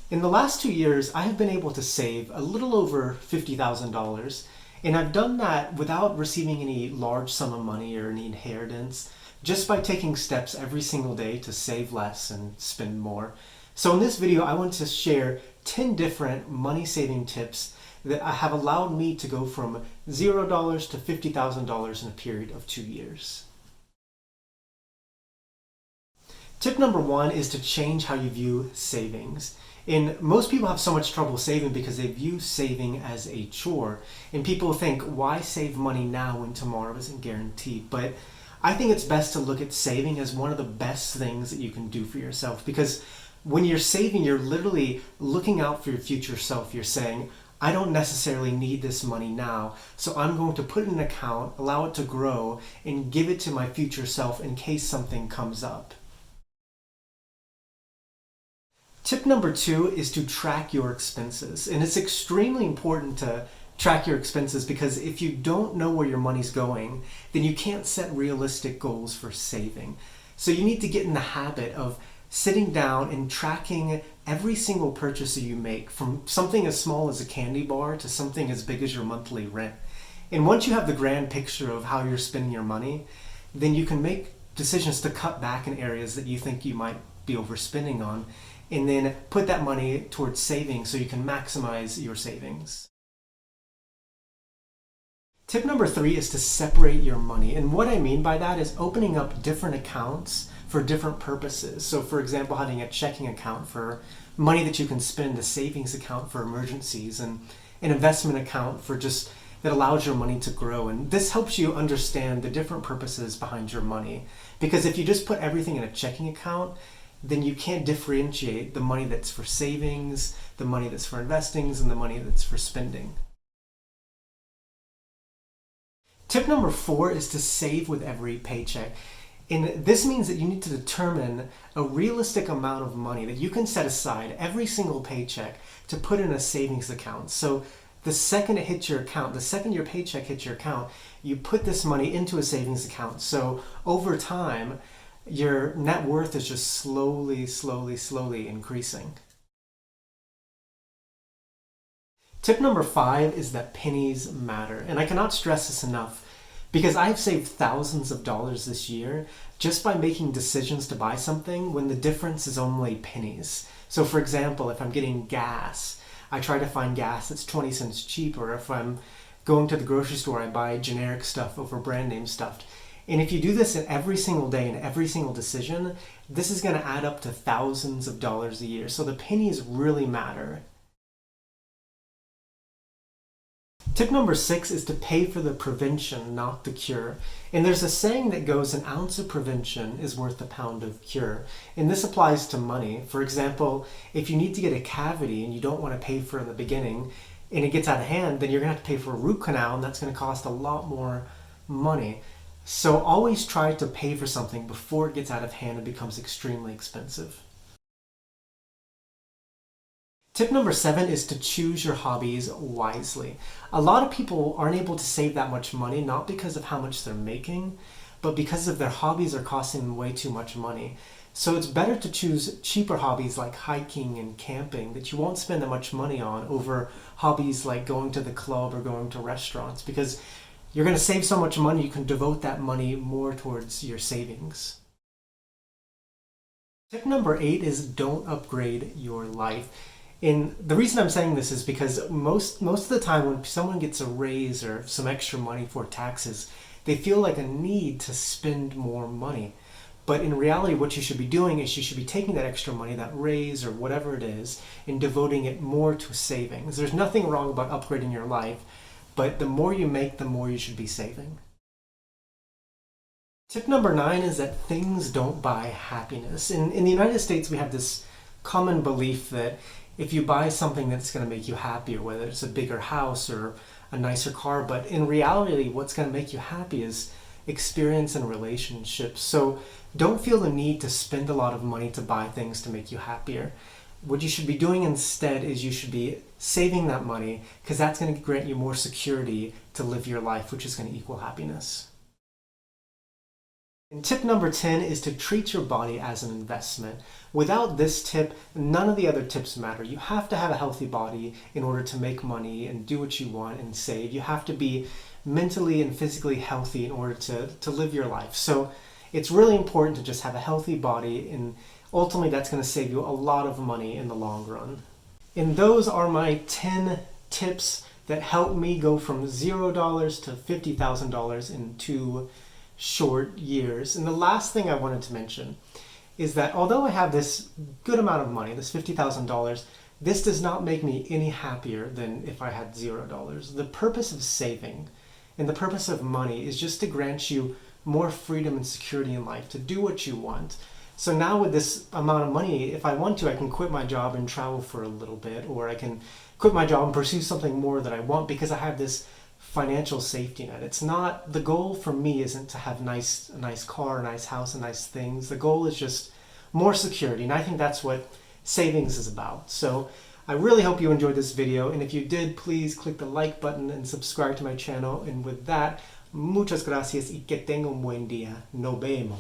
In the last 2 years, I have been able to save a little over $50,000, and I've done that without receiving any large sum of money or any inheritance, just by taking steps every single day to save less and spend more. So in this video, I want to share 10 different money saving tips that have allowed me to go from $0 to $50,000 in a period of 2 years. Tip number one is to change how you view savings. And most people have so much trouble saving because they view saving as a chore. And people think, why save money now when tomorrow isn't guaranteed? But I think it's best to look at saving as one of the best things that you can do for yourself. Because when you're saving, you're literally looking out for your future self. You're saying, I don't necessarily need this money now, so I'm going to put it in an account, allow it to grow, and give it to my future self in case something comes up. Tip number two is to track your expenses. And it's extremely important to track your expenses because if you don't know where your money's going, then you can't set realistic goals for saving. So you need to get in the habit of sitting down and tracking every single purchase that you make, from something as small as a candy bar to something as big as your monthly rent. And once you have the grand picture of how you're spending your money, then you can make decisions to cut back in areas that you think you might be overspending on, and then put that money towards saving so you can maximize your savings. Tip number three is to separate your money. And what I mean by that is opening up different accounts for different purposes. So for example, having a checking account for money that you can spend, a savings account for emergencies, and an investment account for just that allows your money to grow. And this helps you understand the different purposes behind your money. Because if you just put everything in a checking account, then you can't differentiate the money that's for savings, the money that's for investings, and the money that's for spending. Tip number four is to save with every paycheck. And this means that you need to determine a realistic amount of money that you can set aside every single paycheck to put in a savings account. So the second it hits your account, the second your paycheck hits your account, you put this money into a savings account. So over time, your net worth is just slowly increasing. Tip number five is that pennies matter. And I cannot stress this enough because I've saved thousands of dollars this year just by making decisions to buy something when the difference is only pennies. So for example, if I'm getting gas, I try to find gas that's 20 cents cheaper. If I'm going to the grocery store, I buy generic stuff over brand name stuff. And if you do this in every single day and every single decision, this is going to add up to thousands of dollars a year. So the pennies really matter. Tip number six is to pay for the prevention, not the cure. And there's a saying that goes, an ounce of prevention is worth a pound of cure. And this applies to money. For example, if you need to get a cavity and you don't want to pay for it in the beginning and it gets out of hand, then you're going to have to pay for a root canal, and that's going to cost a lot more money. So always try to pay for something before it gets out of hand and becomes extremely expensive. Tip number seven is to choose your hobbies wisely. A lot of people aren't able to save that much money, not because of how much they're making, but because of their hobbies are costing them way too much money. So it's better to choose cheaper hobbies like hiking and camping that you won't spend that much money on over hobbies like going to the club or going to restaurants, because you're going to save so much money, you can devote that money more towards your savings. Tip number eight is don't upgrade your life. And the reason I'm saying this is because most of the time when someone gets a raise or some extra money for taxes, they feel like a need to spend more money. But in reality, what you should be doing is you should be taking that extra money, that raise or whatever it is, and devoting it more to savings. There's nothing wrong about upgrading your life, but the more you make, the more you should be saving. Tip number nine is that things don't buy happiness. In the United States, we have this common belief that if you buy something that's going to make you happier, whether it's a bigger house or a nicer car, but in reality, what's going to make you happy is experience and relationships. So don't feel the need to spend a lot of money to buy things to make you happier. What you should be doing instead is you should be saving that money, because that's going to grant you more security to live your life, which is going to equal happiness. And tip number 10 is to treat your body as an investment. Without this tip, none of the other tips matter. You have to have a healthy body in order to make money and do what you want and save. You have to be mentally and physically healthy in order to live your life. So it's really important to just have a healthy body, and ultimately that's going to save you a lot of money in the long run. And those are my 10 tips that helped me go from $0 to $50,000 in 2 short years. And the last thing I wanted to mention is that although I have this good amount of money, this $50,000, this does not make me any happier than if I had $0. The purpose of saving and the purpose of money is just to grant you more freedom and security in life, to do what you want. So now with this amount of money, if I want to, I can quit my job and travel for a little bit, or I can quit my job and pursue something more that I want because I have this financial safety net. It's not, the goal for me isn't to have a nice car, a nice house, and nice things. The goal is just more security, and I think that's what savings is about. So I really hope you enjoyed this video, and if you did, please click the like button and subscribe to my channel. And with that, muchas gracias y que tenga un buen día. Nos vemos.